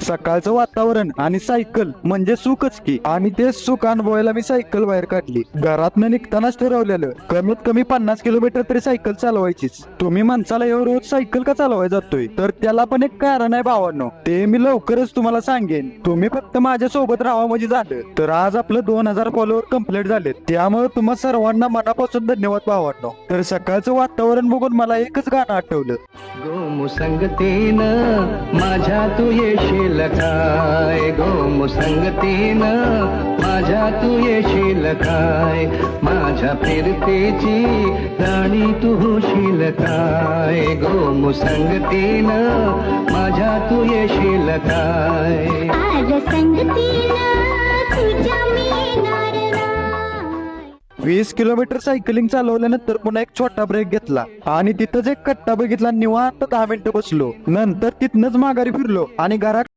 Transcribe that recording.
सकाळचं वातावरण आणि सायकल म्हणजे सुखच की, आणि तेच सुख अनुभवायला मी सायकल बाहेर काढली. घरातनं निघतानाच ठरवलेलं कमीत कमी 50 किलोमीटर तरी सायकल चालवायचीच. तुम्ही माणसाला रोज सायकल का चालवाय जातोय, तर त्याला पण एक कारण आहे भावांनो, ते मी लवकरच तुम्हाला सांगेन. तुम्ही फक्त माझ्या सोबत राहा म्हणजे झालं. तर आज आपलं 2000 फॉलोअर कम्प्लीट झाले, त्यामुळे तुम्हा सर्वांना मनापासून धन्यवाद भावांनो. तर सकाळचं वातावरण बघून मला एकच गाणं आठवलं. गोमुसंगतीनं माझ्या तू येशील काय, गोमुसंगतीनं माझ्या तू येशील काय, माझ्या फिरतेची राणी तू होशील काय, गोमुसंगतीनं माझ्या तू येशील काय. आज संगतीनं तुझ्या मी येणार नाही. 20 किलोमीटर सायकलिंग चालवल्यानंतर पुन्हा एक छोटा ब्रेक घेतला आणि तिथंच एक कट्टा बघितला. निवांत 10 मिनिटं बसलो. नंतर तिथनच माघारी फिरलो आणि घरात